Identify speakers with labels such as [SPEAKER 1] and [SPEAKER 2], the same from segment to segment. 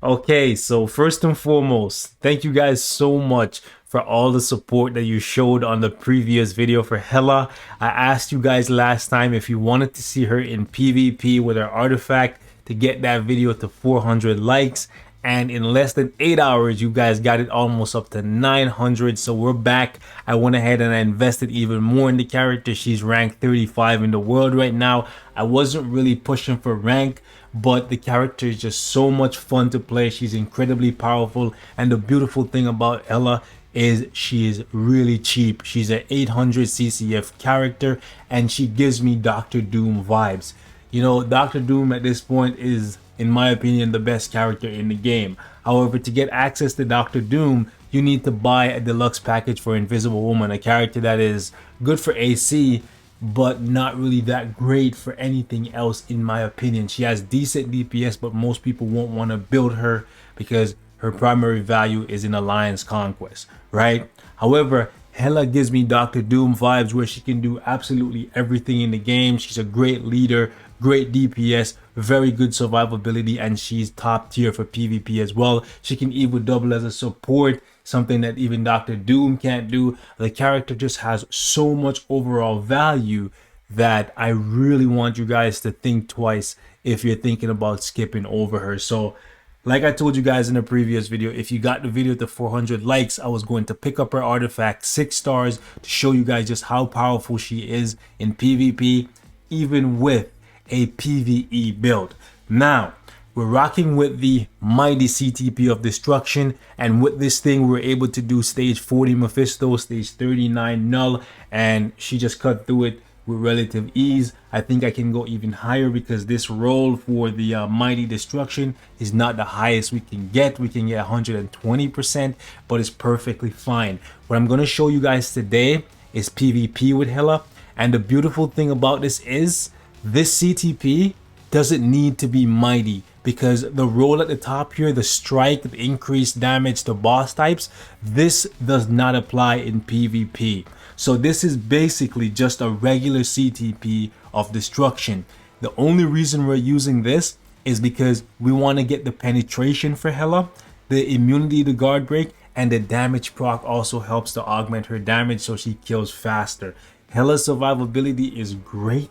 [SPEAKER 1] Okay, so first and foremost, thank you guys so much for all the support that you showed on the previous video for Hela. I asked you guys last time if you wanted to see her in PvP with her artifact to get that video to 400 likes. And in less than 8 hours, you guys got it almost up to 900. So we're back. I went ahead and I invested even more in the character. She's ranked 35 in the world right now. I wasn't really pushing for rank, but the character is just so much fun to play. She's incredibly powerful. And the beautiful thing about Hela is she is really cheap. She's an 800 CCF character and she gives me Dr. Doom vibes. You know, Dr. Doom at this point is, in my opinion, the best character in the game. However, to get access to Dr. Doom, you need to buy a deluxe package for Invisible Woman, a character that is good for AC, but not really that great for anything else, in my opinion. She has decent DPS, but most people won't want to build her because her primary value is in Alliance Conquest, right? However, Hela gives me Dr. Doom vibes where she can do absolutely everything in the game. She's a great leader, great DPS, very good survivability, and she's top tier for PvP as well. She can even double as a support, something that even Dr. Doom can't do. The character just has so much overall value that I really want you guys to think twice if you're thinking about skipping over her. So like I told you guys in the previous video, if you got the video to 400 likes, I was going to pick up her artifact 6 stars to show you guys just how powerful she is in PvP, even with a PvE build. Now, we're rocking with the mighty CTP of destruction, and with this thing we're able to do stage 40 Mephisto, stage 39 Null, and she just cut through it with relative ease. I think I can go even higher because this roll for the mighty destruction is not the highest we can get. We can get 120%, but it's perfectly fine. What I'm going to show you guys today is PvP with Hela, and the beautiful thing about this is this CTP doesn't need to be mighty, because the roll at the top here, the strike, the increased damage to boss types, this does not apply in PvP. So this is basically just a regular CTP of destruction. The only reason we're using this is because we want to get the penetration for Hela, the immunity to guard break, and the damage proc also helps to augment her damage so she kills faster. Hela's survivability is great,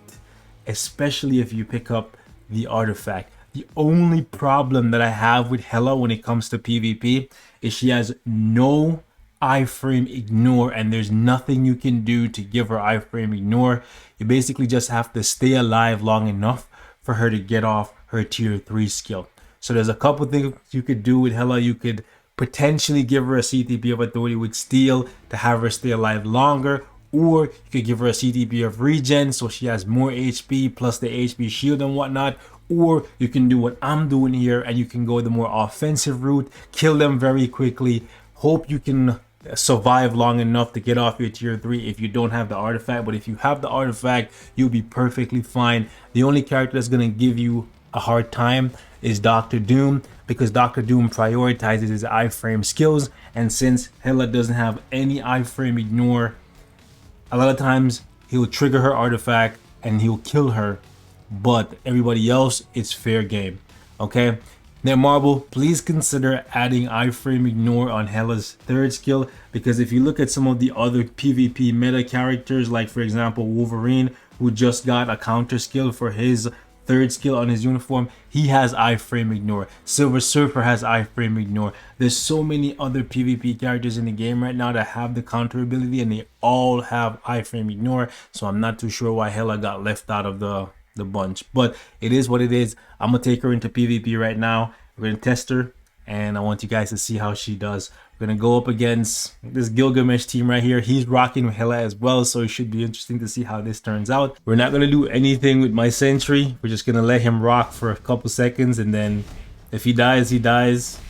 [SPEAKER 1] especially if you pick up the artifact. The only problem that I have with Hela when it comes to PvP is she has no iframe ignore, and there's nothing you can do to give her iframe ignore. You basically just have to stay alive long enough for her to get off her tier 3 skill. So there's a couple things you could do with Hela. You could potentially give her a CTP of authority with steal to have her stay alive longer, or you could give her a CTP of regen so she has more HP plus the HP shield and whatnot. Or you can do what I'm doing here and you can go the more offensive route, kill them very quickly, hope you can survive long enough to get off your tier 3 if you don't have the artifact. But if you have the artifact, you'll be perfectly fine. The only character that's going to give you a hard time is Dr. Doom, because Dr. Doom prioritizes his iframe skills, and since Hela doesn't have any iframe ignore, a lot of times he'll trigger her artifact and he'll kill her, but everybody else, it's fair game. Okay, Netmarble, please consider adding iframe ignore on Hela's 3rd skill, because if you look at some of the other PvP meta characters, like for example Wolverine, who just got a counter skill for his 3rd skill on his uniform, he has iframe ignore. Silver Surfer has iframe ignore. There's so many other PvP characters in the game right now that have the counter ability, and they all have iframe ignore, so I'm not too sure why Hela got left out of the bunch, but it is what it is. I'm gonna take her into PvP right now. We're gonna test her, and I want you guys to see how she does. We're gonna go up against this Gilgamesh team right here. He's rocking with Hela as well, so it should be interesting to see how this turns out. We're not gonna do anything with my sentry. We're just gonna let him rock for a couple seconds, and then if he dies, he dies.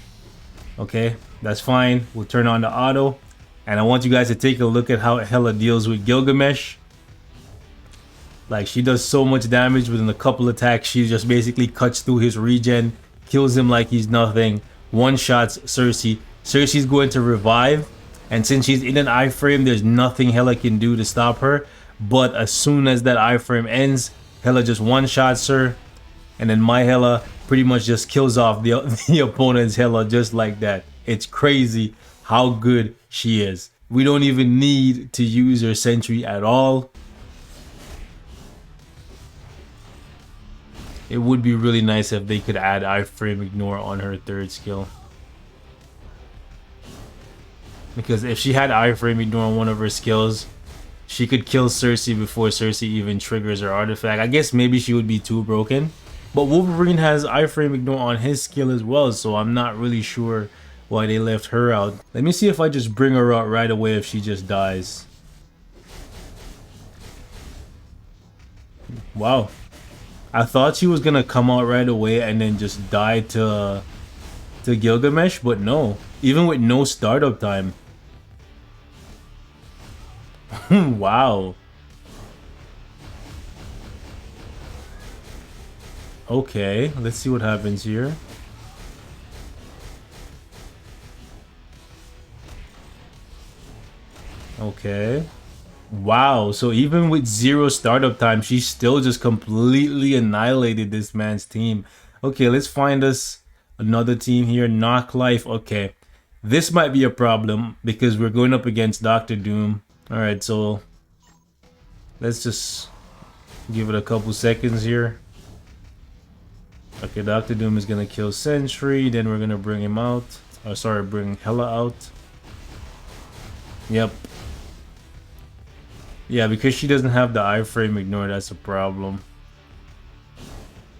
[SPEAKER 1] Okay, that's fine. We'll turn on the auto, and I want you guys to take a look at how Hela deals with Gilgamesh. Like, she does so much damage within a couple attacks. She just basically cuts through his regen, kills him like he's nothing, one-shots Cersei. Cersei's going to revive, and since she's in an iframe, there's nothing Hela can do to stop her. But as soon as that iframe ends, Hela just one-shots her, and then my Hela pretty much just kills off the, the opponent's Hela just like that. It's crazy how good she is. We don't even need to use her sentry at all. It would be really nice if they could add iframe ignore on her third skill. Because if she had iframe ignore on one of her skills, she could kill Cersei before Cersei even triggers her artifact. I guess maybe she would be too broken. But Wolverine has iframe ignore on his skill as well, so I'm not really sure why they left her out. Let me see if I just bring her out right away if she just dies. Wow. I thought she was gonna come out right away and then just die to Gilgamesh, but no. Even with no startup time. Wow. Okay, let's see what happens here. Okay. Wow, so even with 0 startup time, she still just completely annihilated this man's team. Okay, let's find us another team here. Knock Life. Okay, this might be a problem because we're going up against Dr. Doom. Alright, so let's just give it a couple seconds here. Okay, Dr. Doom is gonna kill Sentry, then we're gonna bring him out. Oh, sorry, bring Hela out. Yep. Yeah, because she doesn't have the iframe ignore, that's a problem.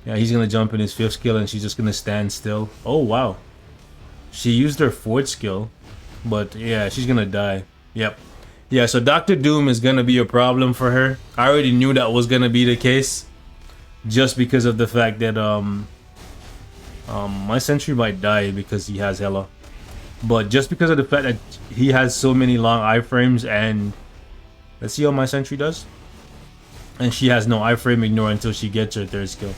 [SPEAKER 1] Yeah, he's gonna jump in his 5th skill and she's just gonna stand still. Oh, wow. She used her 4th skill, but yeah, she's gonna die. Yep. Yeah, so Dr. Doom is gonna be a problem for her. I already knew that was gonna be the case. Just because of the fact that my sentry might die because he has Hela. But just because of the fact that he has so many long iframes, and let's see how my sentry does. And she has no iframe ignore until she gets her 3rd skill.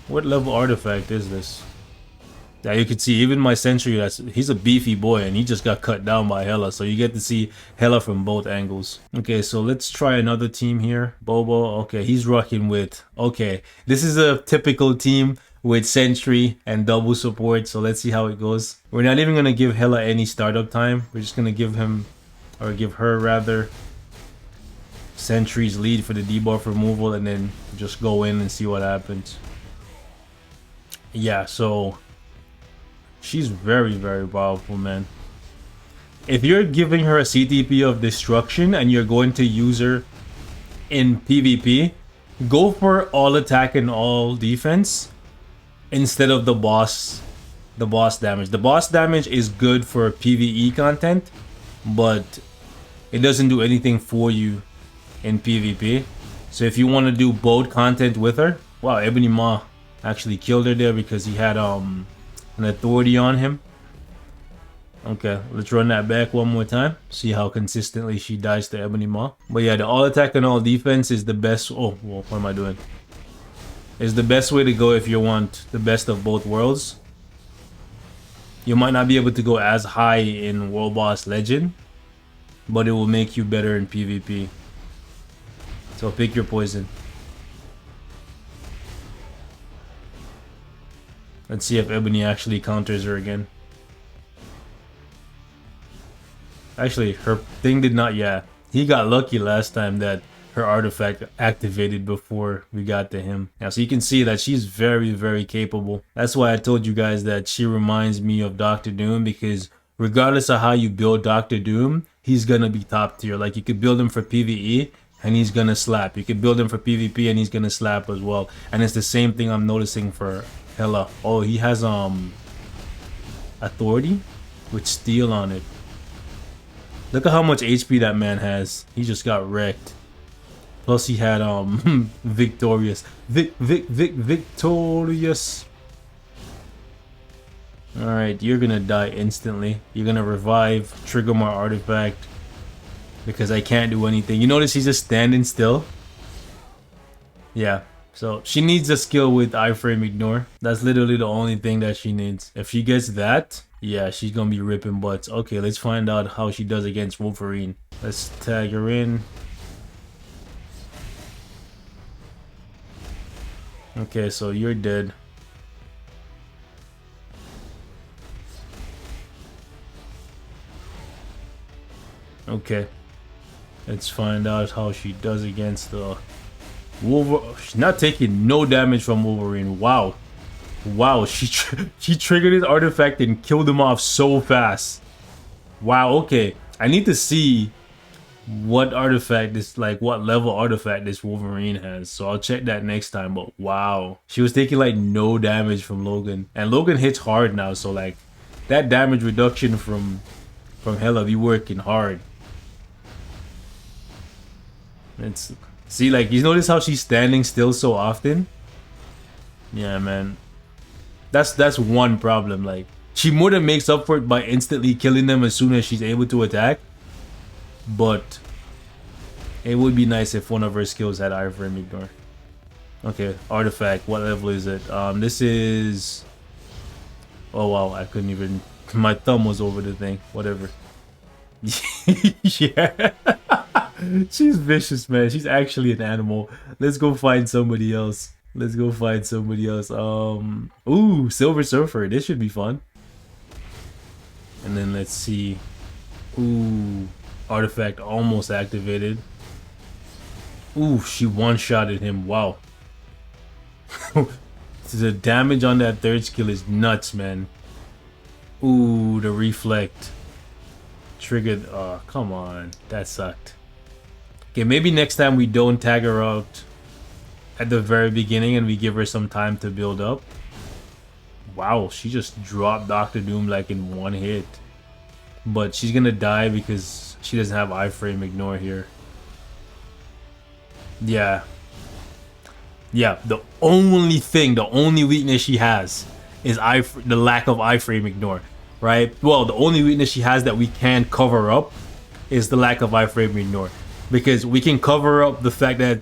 [SPEAKER 1] What level artifact is this? Yeah, you can see even my sentry, he's a beefy boy and he just got cut down by Hela. So you get to see Hela from both angles. Okay, so let's try another team here. Bobo, okay, he's rocking with, okay, this is a typical team with sentry and double support. So let's see how it goes. We're not even going to give Hela any startup time. We're just going to give him, or give her rather, sentry's lead for the debuff removal and then just go in and see what happens. Yeah, so she's very, very powerful, man. If you're giving her a CTP of destruction and you're going to use her in PvP, go for all attack and all defense instead of the boss damage. The boss damage is good for PvE content, but it doesn't do anything for you in PvP. So if you want to do both content with her, wow, Ebony Maw actually killed her there because he had an authority on him. Okay, let's run that back one more time. See how consistently she dies to Ebony Maw. But yeah, the all attack and all defense is the best. Oh, well, what am I doing? Is the best way to go if you want the best of both worlds. You might not be able to go as high in World Boss Legend, but it will make you better in PvP. So pick your poison. Let's see if Ebony actually counters her again. Actually, her thing did not, yeah. He got lucky last time that her artifact activated before we got to him. Now, so you can see that she's very, very capable. That's why I told you guys that she reminds me of Dr. Doom, because regardless of how you build Dr. Doom, he's gonna be top tier. Like, you could build him for PvE and he's gonna slap. You could build him for PvP and he's gonna slap as well. And it's the same thing I'm noticing for Hela. Oh, he has authority with steel on it. Look at how much HP that man has. He just got wrecked. Plus he had victorious. Victorious. Alright, you're gonna die instantly. You're gonna revive, trigger my artifact, because I can't do anything. You notice he's just standing still? Yeah. So she needs a skill with iframe ignore. That's literally the only thing that she needs. If she gets that, yeah, she's gonna be ripping butts. Okay, let's find out how she does against Wolverine. Let's tag her in. Okay, so you're dead. Okay. Let's find out how she does against the Wolverine. She's not taking no damage from Wolverine. Wow. Wow, she triggered his artifact and killed him off so fast. Wow, okay. I need to see what artifact this, like what level artifact this Wolverine has. So I'll check that next time. But wow, she was taking like no damage from Logan. And Logan hits hard now, so like that damage reduction from Hela be working hard. Let's see, like, you notice how she's standing still so often? Yeah, man. That's one problem. Like, she more than makes up for it by instantly killing them as soon as she's able to attack. But it would be nice if one of her skills had iframe ignore. Okay, artifact. What level is it? This is... Oh, wow. I couldn't even... My thumb was over the thing. Whatever. Yeah. She's vicious, man. She's actually an animal. Let's go find somebody else. Let's go find somebody else. Ooh, Silver Surfer. This should be fun. And then let's see. Ooh, artifact almost activated. Ooh, she one-shotted him. Wow. The damage on that third skill is nuts, man. Ooh, the reflect. Triggered. Oh, come on. That sucked. Okay, maybe next time we don't tag her out at the very beginning and we give her some time to build up. Wow, she just dropped Dr. Doom like in one hit. But she's gonna die because she doesn't have iframe ignore here. Yeah. Yeah, the only weakness she has is the lack of iframe ignore, right? Well, the only weakness she has that we can cover up is the lack of iframe ignore. Because we can cover up the fact that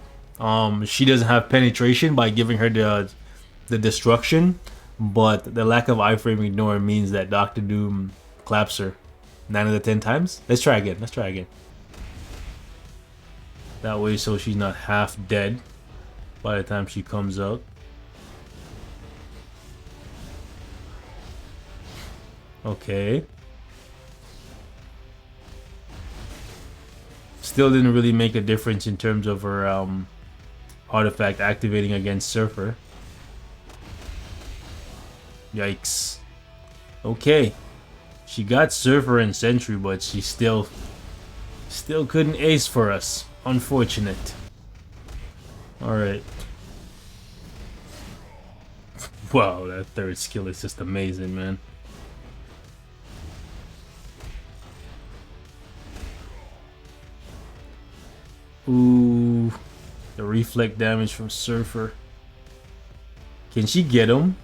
[SPEAKER 1] she doesn't have penetration by giving her the destruction, but the lack of iframe ignore means that Dr. Doom claps her 9 out of 10 times. Let's try again. Let's try again. That way, so she's not half dead by the time she comes out. Okay. Still didn't really make a difference in terms of her artifact activating against Surfer. Yikes. Okay. She got Surfer and Sentry, but she still couldn't ace for us. Unfortunate. Alright. Wow, that third skill is just amazing, man. Ooh, the reflect damage from Surfer. Can she get him?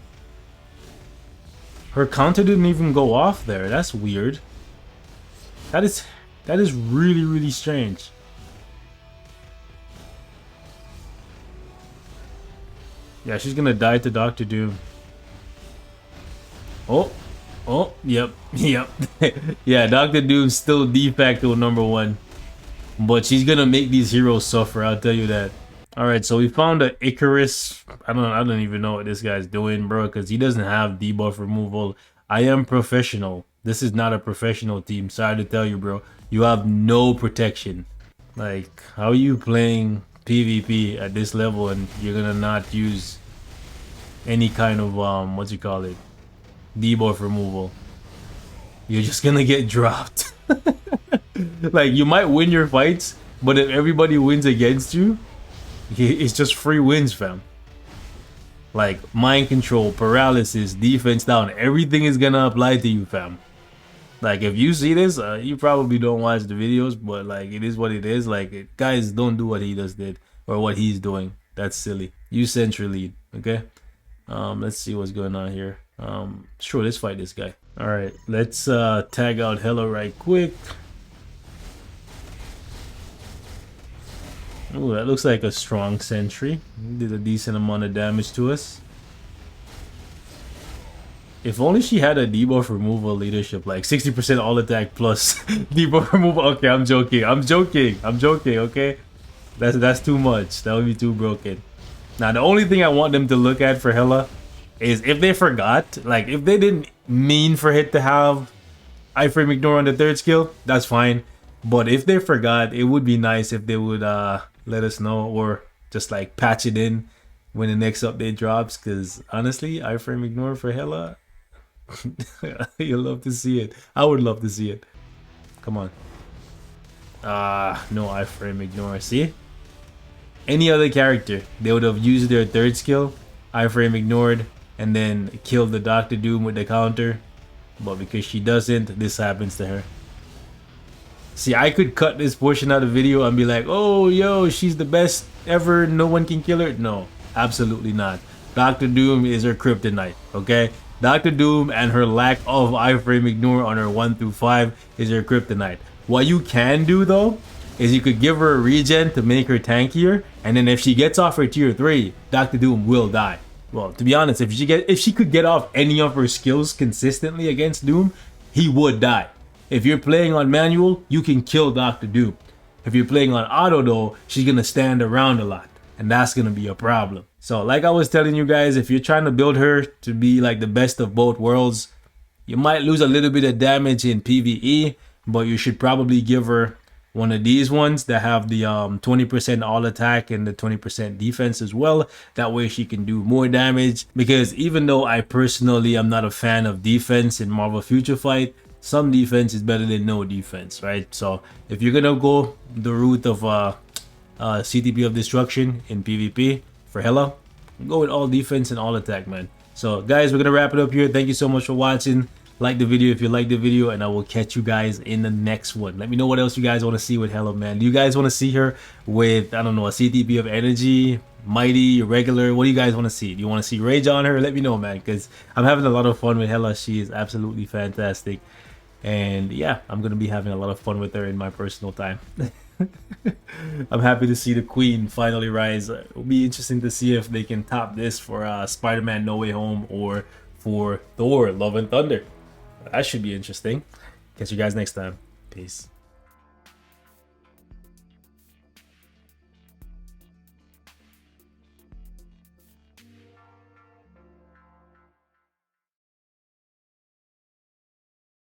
[SPEAKER 1] Her counter didn't even go off there. That's weird. That is really, really strange. Yeah, she's gonna die to Dr. Doom. Oh, yep. Yeah, Dr. Doom's still de facto #1. But she's gonna make these heroes suffer, I'll tell you that. Alright, so we found an Icarus. I don't even know what this guy's doing, bro, because he doesn't have debuff removal. I am professional. This is not a professional team. Sorry to tell you, bro. You have no protection. Like, how are you playing PvP at this level and you're gonna not use any kind of what you call it? Debuff removal. You're just gonna get dropped. Like, you might win your fights, but if everybody wins against you, it's just free wins, fam. Like, mind control, paralysis, defense down, everything is gonna apply to you, fam. Like, if you see this, you probably don't watch the videos, but like, it is what it is. Like, guys, don't do what he just did or what he's doing. That's silly. You sentry lead, okay? Let's see what's going on here. Sure, let's fight this guy. All right, let's tag out Hela right quick. Ooh, that looks like a strong sentry. Did a decent amount of damage to us. If only she had a debuff removal leadership, like 60% all attack plus debuff removal. Okay, I'm joking, okay? That's too much. That would be too broken. Now, the only thing I want them to look at for Hela is if they forgot, like if they didn't mean for it to have iframe ignore on the third skill, that's fine. But if they forgot, it would be nice if they would let us know, or just like patch it in when the next update drops. Because honestly, iframe ignore for Hela, you'll love to see it. I would love to see it. Come on. No iframe ignore. See? Any other character, they would have used their third skill, iframe ignored, and then killed the Doctor Doom with the counter. But because she doesn't, this happens to her. See, I could cut this portion out of the video and be like, oh, yo, she's the best ever, no one can kill her. No, absolutely not. Doctor Doom is her kryptonite, okay? Doctor Doom and her lack of iframe ignore on her 1 through 5 is her kryptonite. What you can do though, is you could give her a regen to make her tankier, and then if she gets off her tier 3, Doctor Doom will die. Well, to be honest, if she could get off any of her skills consistently against Doom, he would die. If you're playing on manual, you can kill Doctor Doom. If you're playing on auto though, she's gonna stand around a lot, and that's gonna be a problem. So like I was telling you guys, if you're trying to build her to be like the best of both worlds, you might lose a little bit of damage in PvE, but you should probably give her one of these ones that have the 20% all attack and the 20% defense as well. That way she can do more damage, because even though I personally am not a fan of defense in Marvel Future Fight, some defense is better than no defense, right? So if you're gonna go the route of CTP of destruction in PvP for Hela, go with all defense and all attack, man. So guys, we're gonna wrap it up here. Thank you so much for watching. Like the video if you like the video, and I will catch you guys in the next one. Let me know what else you guys want to see with Hela, man. Do you guys want to see her with, I don't know, a CTP of energy, mighty, regular? What do you guys want to see? Do you want to see rage on her? Let me know, man, because I'm having a lot of fun with Hela. She is absolutely fantastic, and yeah, I'm gonna be having a lot of fun with her in my personal time. I'm happy to see the Queen finally rise. It'll be interesting to see if they can top this for Spider-Man No Way Home or for Thor Love and Thunder. That should be interesting. Catch you guys next time. Peace.